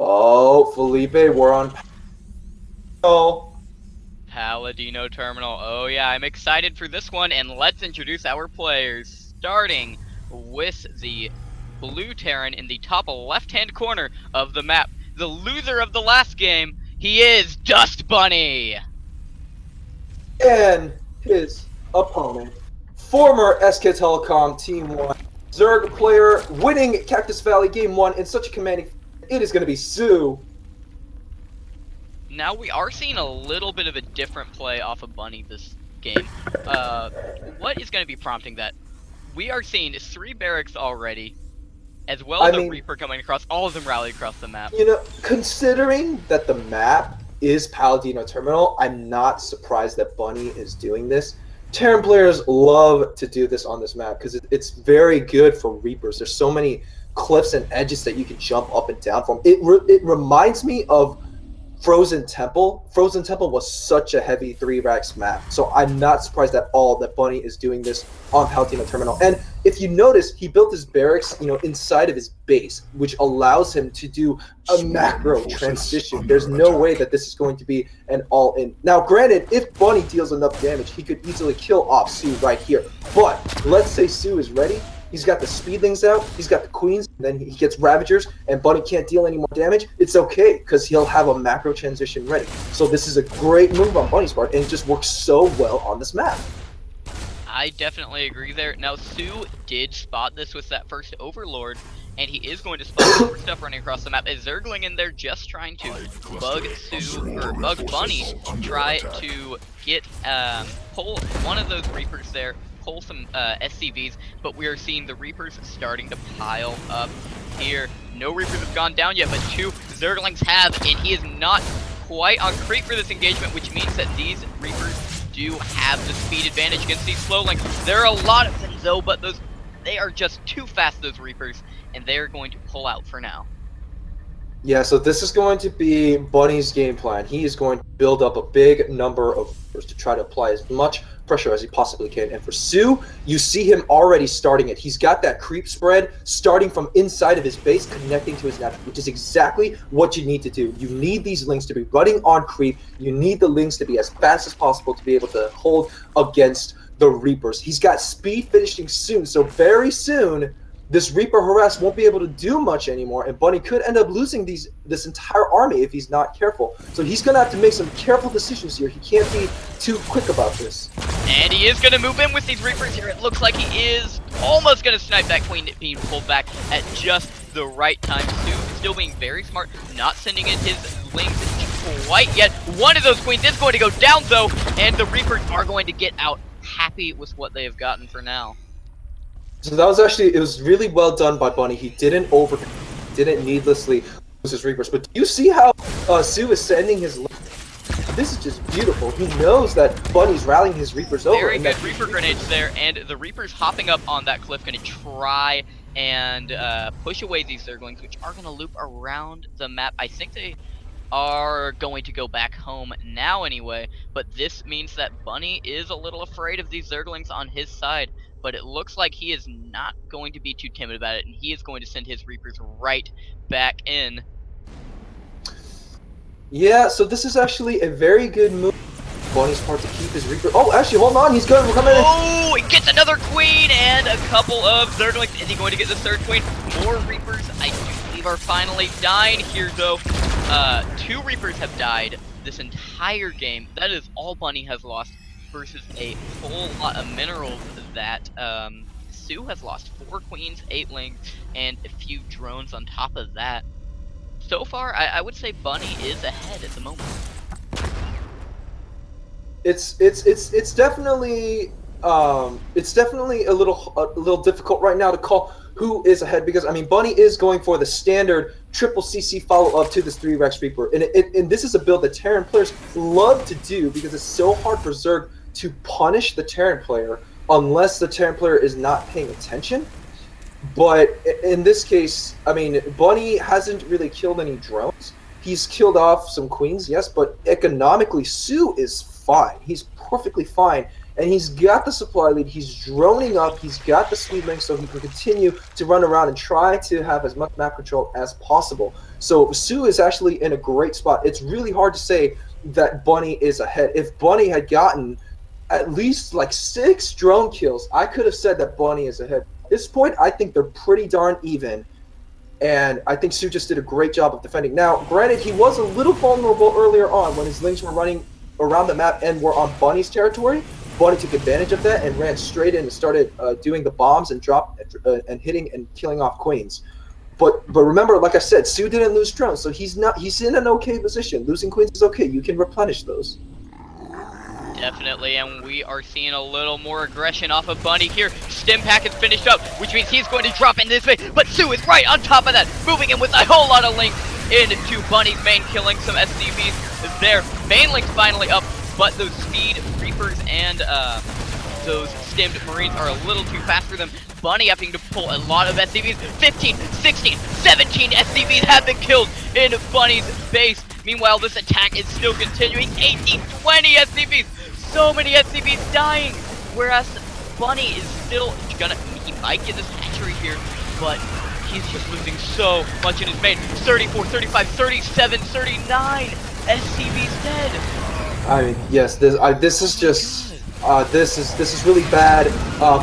Oh, Felipe, we're on. Oh, Paladino Terminal. Oh yeah, I'm excited for this one, and let's introduce our players. Starting with the blue Terran in the top left-hand corner of the map. The loser of the last game, he is Dust Bunny! and his opponent, former SK Telecom Team 1 Zerg player, winning Cactus Valley Game 1 in such a commanding. It is going to be soO. Now we are seeing a little bit of a different play off of Bunny this game. What is going to be prompting that? We are seeing 3 barracks already, as well as a Reaper coming across. All of them rally across the map. You know, considering that the map is Paladino Terminal, I'm not surprised that Bunny is doing this. Terran players love to do this on this map because it's very good for Reapers. There's so many cliffs and edges that you can jump up and down from. It reminds me of Frozen Temple. Frozen Temple was such a heavy 3-racks map, so I'm not surprised at all that Bunny is doing this on Paladino Terminal. And if you notice, he built his barracks, inside of his base, which allows him to do a macro transition. There's no way that this is going to be an all-in. Now, granted, if Bunny deals enough damage, he could easily kill off soO right here. But let's say soO is ready. He's got the speedlings out, he's got the queens, and then he gets ravagers, and Bunny can't deal any more damage. It's okay, because he'll have a macro transition ready. So this is a great move on Bunny's part, and it just works so well on this map. I definitely agree there. Now, soO did spot this with that first Overlord, and he is going to spot more stuff running across the map. Is Zergling in there just trying to bug soO, or bug Bunny, try to get, pull one of those Reapers there, pull some SCVs, but we are seeing the Reapers starting to pile up here. No Reapers have gone down yet, but 2 Zerglings have, and he is not quite on creep for this engagement, which means that these Reapers do have the speed advantage against these slow links. There are a lot of them though, but they are just too fast, those Reapers, and they are going to pull out for now. Yeah, so this is going to be Bunny's game plan. He is going to build up a big number of Reapers to try to apply as much pressure as he possibly can. And for soO, you see him already starting it. He's got that creep spread starting from inside of his base, connecting to his natural, which is exactly what you need to do. You need these links to be running on creep. You need the links to be as fast as possible to be able to hold against the Reapers. He's got speed finishing soon, so very soon this Reaper harass won't be able to do much anymore, and Bunny could end up losing this entire army if he's not careful. So he's going to have to make some careful decisions here. He can't be too quick about this. And he is going to move in with these Reapers here. It looks like he is almost going to snipe that Queen being pulled back at just the right time. soO still being very smart, not sending in his links quite yet. One of those Queens is going to go down, though, and the Reapers are going to get out happy with what they have gotten for now. So that was it was really well done by Bunny. He didn't needlessly lose his Reapers. But do you see how soO is sending his links? This is just beautiful. He knows that Bunny's rallying his Reapers over. Very good Reaper grenades there, and the Reapers hopping up on that cliff, going to try and push away these Zerglings, which are going to loop around the map. I think they are going to go back home now anyway, but this means that Bunny is a little afraid of these Zerglings on his side, but it looks like he is not going to be too timid about it, and he is going to send his Reapers right back in. Yeah, so this is actually a very good move on Bunny's part to keep his Reaper. Oh, actually, hold on, he's going to come in. Oh, he gets another Queen and a couple of Zerglings. Is he going to get the 3rd Queen? More Reapers, I do believe, are finally dying here, though. 2 Reapers have died this entire game. That is all Bunny has lost, versus a whole lot of minerals that soO has lost. 4 Queens, 8 Lings, and a few drones on top of that. So far, I would say Bunny is ahead at the moment. It's definitely a little difficult right now to call who is ahead, because I mean Bunny is going for the standard triple CC follow up to this 3-Rex Reaper, and this is a build that Terran players love to do because it's so hard for Zerg to punish the Terran player unless the Terran player is not paying attention. But in this case, I mean, Bunny hasn't really killed any drones. He's killed off some queens, yes, but economically, soO is fine. He's perfectly fine and he's got the supply lead. He's droning up. He's got the speed link, so he can continue to run around and try to have as much map control as possible. So soO is actually in a great spot. It's really hard to say that Bunny is ahead. If Bunny had gotten at least like 6 drone kills, I could have said that Bunny is ahead. At this point, I think they're pretty darn even. And I think soO just did a great job of defending. Now, granted, he was a little vulnerable earlier on when his links were running around the map and were on Bunny's territory. Bunny took advantage of that and ran straight in and started doing the bombs and and hitting and killing off queens. But remember, like I said, soO didn't lose drones, so he's in an okay position. Losing queens is okay. You can replenish those. Definitely, and we are seeing a little more aggression off of Bunny here. Stim pack is finished up, which means he's going to drop into this way, but soO is right on top of that, moving in with a whole lot of links into Bunny's main, killing some SCVs there. Main link's finally up, but those speed Reapers and those stimmed Marines are a little too fast for them. Bunny having to pull a lot of SCVs. 15, 16, 17 SCVs have been killed in Bunny's base. Meanwhile, this attack is still continuing. 18, 20 SCVs. So many SCVs dying. Whereas Bunny is still gonna, he might get this hatchery here, but he's just losing so much in his main. 34, 35, 37, 39 SCVs dead. I mean, yes, this is just this is really bad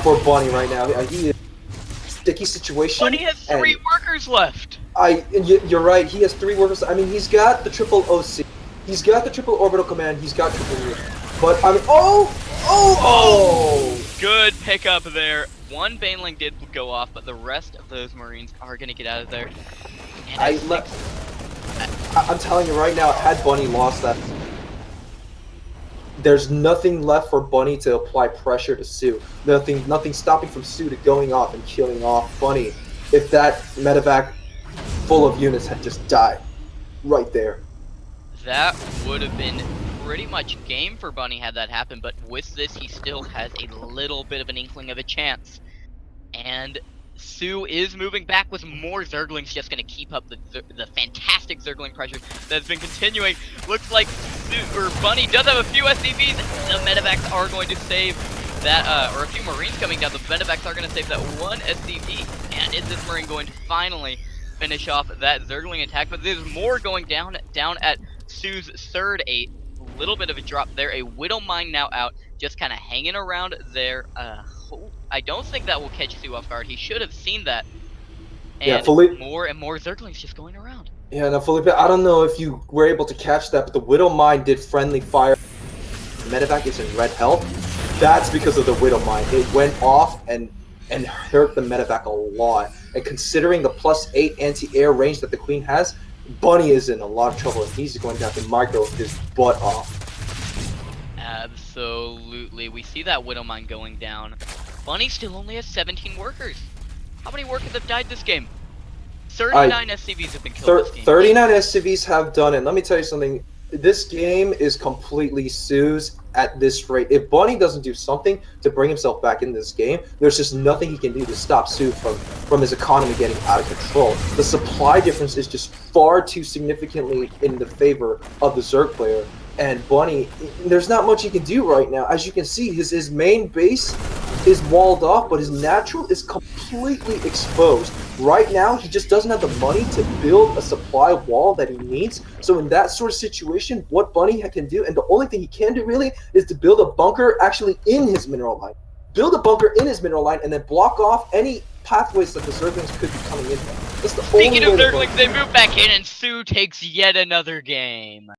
for Bunny right now. He is in a sticky situation. Bunny has 3 workers left. You're right. He has 3 workers. I mean, he's got the triple OC, he's got the triple orbital command, he's got triple root. But I mean, Good pickup there. One Baneling did go off, but the rest of those Marines are gonna get out of there. And I'm telling you right now, had Bunny lost that, there's nothing left for Bunny to apply pressure to soO. Nothing stopping from soO to going off and killing off Bunny if that medevac full of units had just died right there. That would have been pretty much game for Bunny had that happened, but with this he still has a little bit of an inkling of a chance. And soO is moving back with more Zerglings, just going to keep up the fantastic Zergling pressure that's been continuing. Looks like Bunny does have a few SCVs. The medevacs are going to save that, or a few Marines coming down. The medevacs are going to save that one SCV. And is this Marine going to finally finish off that Zergling attack? But there's more going down at soO's third. A little bit of a drop there. A Widow Mine now out, just kind of hanging around there. I don't think that will catch soO off guard. He should have seen that. And yeah, more and more Zerglings just going around. Yeah, now Felipe, I don't know if you were able to catch that, but the Widow Mine did friendly fire. Medevac is in red health. That's because of the Widow Mine. It went off and hurt the Medevac a lot. And considering the +8 anti-air range that the Queen has, Bunny is in a lot of trouble, and he's going to have to micro his butt off. Absolutely. We see that Widow Mine going down. Bunny still only has 17 workers. How many workers have died this game? 39 SCVs have been killed this game. 39 SCVs have done it. Let me tell you something. This game is completely soO's at this rate. If Bunny doesn't do something to bring himself back in this game, there's just nothing he can do to stop soO from his economy getting out of control. The supply difference is just far too significantly in the favor of the Zerg player. And Bunny, there's not much he can do right now. As you can see, his main base is walled off, but his natural is completely exposed. Right now, he just doesn't have the money to build a supply wall that he needs. So in that sort of situation, what Bunny can do, and the only thing he can do really, is to build a bunker actually in his mineral line. Build a bunker in his mineral line and then block off any pathways that the Zerglings could be coming in from. That's the Speaking of Zerglings, they move back in and soO takes yet another game.